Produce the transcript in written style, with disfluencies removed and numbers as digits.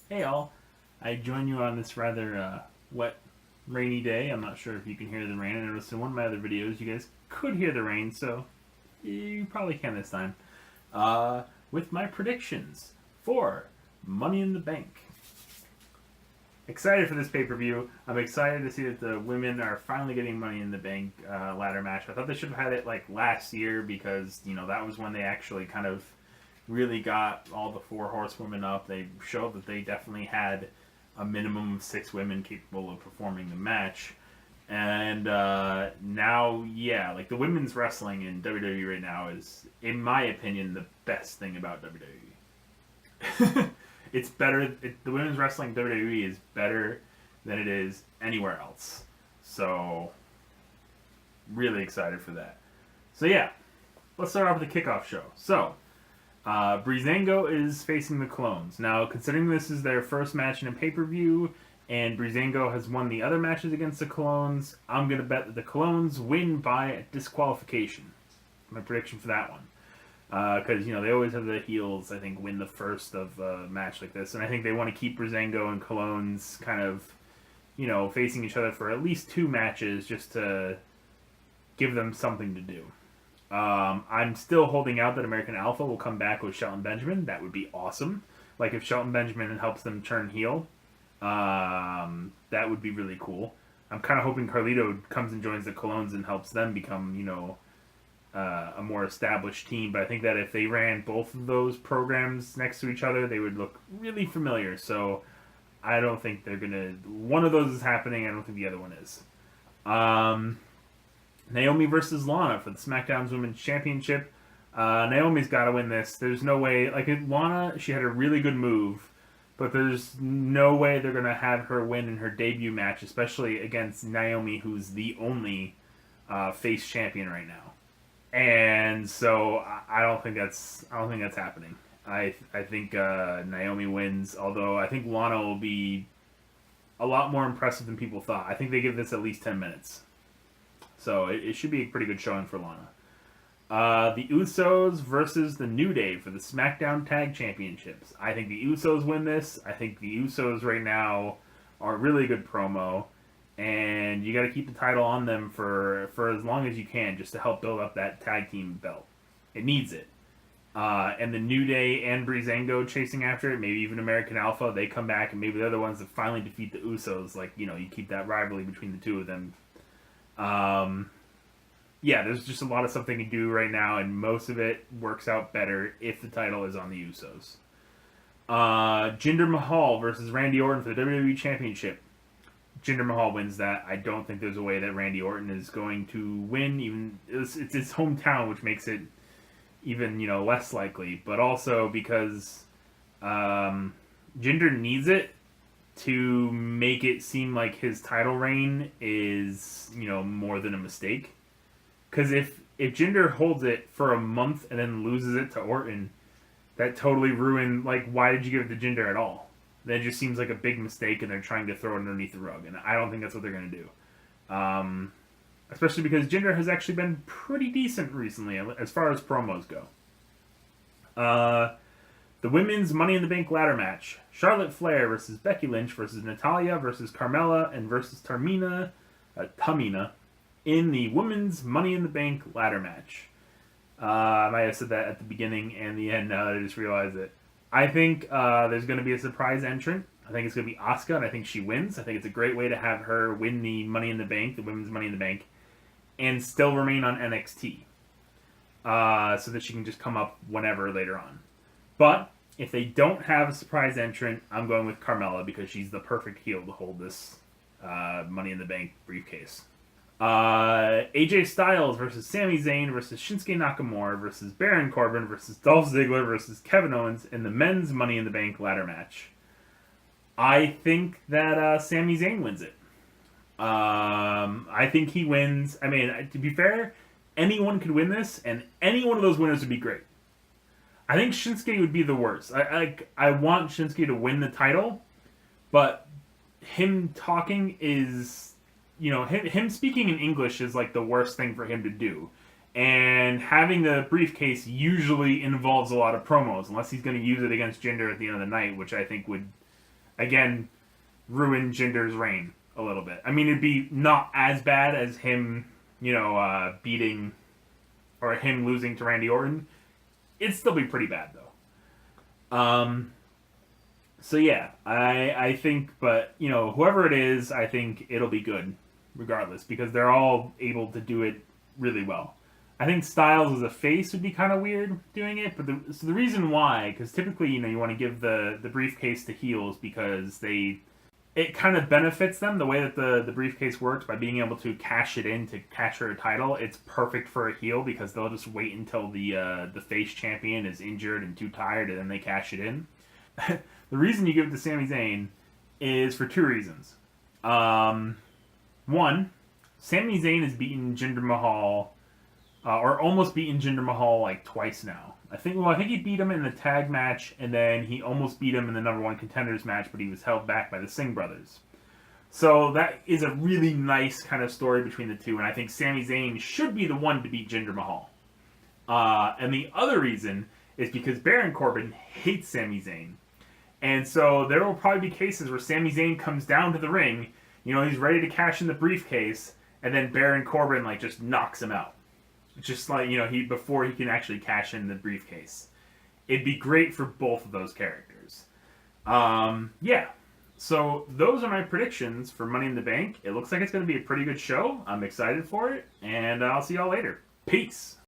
Hey all, I join you on this rather wet, rainy day. I'm not sure if you can hear the rain. I noticed in one of my other videos you guys could hear the rain, so you probably can this time. Uh, with my predictions for Money in the Bank. Excited for this pay-per-view. I'm excited to see that the women are finally getting Money in the Bank ladder match. I thought they should have had it like last year because that was when they actually kind of really got all the four horsewomen up. They showed that they definitely had a minimum of six women capable of performing the match. And now, yeah, like the women's wrestling in WWE right now is, in my opinion, the best thing about WWE. It's better. The women's wrestling WWE is better than it is anywhere else. So, really excited for that. So yeah, let's start off with the kickoff show. So, Breezango is facing the Clones. Now, considering this is their first match in a pay-per-view, and Breezango has won the other matches against the Clones, I'm going to bet that the Clones win by disqualification. My prediction for that one. Because, they always have the heels, I think, win the first of a match like this. And I think they want to keep Breezango and Clones kind of, facing each other for at least two matches just to give them something to do. I'm still holding out that American Alpha will come back with Shelton Benjamin. That would be awesome. Like if Shelton Benjamin helps them turn heel, that would be really cool. I'm kind of hoping Carlito comes and joins the Colones and helps them become, a more established team. But I think that if they ran both of those programs next to each other, they would look really familiar. So I don't think they're gonna. One of those is happening. I don't think the other one is. Naomi versus Lana for the SmackDown's Women's Championship. Naomi's got to win this. There's no way. Like Lana, she had a really good move, but there's no way they're gonna have her win in her debut match, especially against Naomi, who's the only face champion right now. And so I don't think that's happening. I think Naomi wins, although I think Lana will be a lot more impressive than people thought. I think they give this at least 10 minutes. So it should be a pretty good showing for Lana. The Usos versus the New Day for the SmackDown Tag Championships. I think the Usos win this. I think the Usos right now are a really good promo. And you got to keep the title on them for as long as you can just to help build up that tag team belt. It needs it. And the New Day and Breezango chasing after it, maybe even American Alpha, they come back and maybe they're the ones that finally defeat the Usos. Like, you keep that rivalry between the two of them. Yeah, there's just a lot of stuff they can do right now, and most of it works out better if the title is on the Usos. Jinder Mahal versus Randy Orton for the WWE Championship. Jinder Mahal wins that. I don't think there's a way that Randy Orton is going to win. Even it's his hometown, which makes it even less likely. But also because Jinder needs it to make it seem like his title reign is more than a mistake. Because if Jinder holds it for a month and then loses it to Orton, that totally ruined. Like, why did you give it to Jinder at all? That just seems like a big mistake, and they're trying to throw it underneath the rug. And I don't think that's what they're going to do. Especially because Jinder has actually been pretty decent recently as far as promos go. The women's Money in the Bank ladder match. Charlotte Flair versus Becky Lynch versus Natalya versus Carmella and versus Tamina in the women's Money in the Bank ladder match. I might have said that at the beginning and the end now that I just realized it. I think there's going to be a surprise entrant. I think it's going to be Asuka, and I think she wins. I think it's a great way to have her win the Money in the Bank, the women's Money in the Bank, and still remain on NXT. So that she can just come up whenever later on. But if they don't have a surprise entrant, I'm going with Carmella because she's the perfect heel to hold this Money in the Bank briefcase. AJ Styles versus Sami Zayn versus Shinsuke Nakamura versus Baron Corbin versus Dolph Ziggler versus Kevin Owens in the men's Money in the Bank ladder match. I think that Sami Zayn wins it. I think he wins. I mean, to be fair, anyone could win this, and any one of those winners would be great. I think Shinsuke would be the worst. I want Shinsuke to win the title, but him talking is, him speaking in English is like the worst thing for him to do. And having the briefcase usually involves a lot of promos, unless he's going to use it against Jinder at the end of the night, which I think would again, ruin Jinder's reign a little bit. I mean, it'd be not as bad as him, beating or him losing to Randy Orton. It'd still be pretty bad though. So yeah, I think, but whoever it is, I think it'll be good, regardless, because they're all able to do it really well. I think Styles as a face would be kind of weird doing it, but the reason why, because typically you want to give the briefcase to heels because it kind of benefits them the way that the briefcase works by being able to cash it in to capture a title. It's perfect for a heel because they'll just wait until the face champion is injured and too tired, and then they cash it in. The reason you give it to Sami Zayn is for two reasons. One, Sami Zayn has beaten Jinder Mahal, or almost beaten Jinder Mahal like twice now. I think he beat him in the tag match, and then he almost beat him in the number one contenders match, but he was held back by the Singh brothers. So that is a really nice kind of story between the two, and I think Sami Zayn should be the one to beat Jinder Mahal. And the other reason is because Baron Corbin hates Sami Zayn. And so there will probably be cases where Sami Zayn comes down to the ring, he's ready to cash in the briefcase, and then Baron Corbin just knocks him out. Just before he can actually cash in the briefcase. It'd be great for both of those characters. Yeah. So those are my predictions for Money in the Bank. It looks like it's going to be a pretty good show. I'm excited for it, and I'll see y'all later. Peace.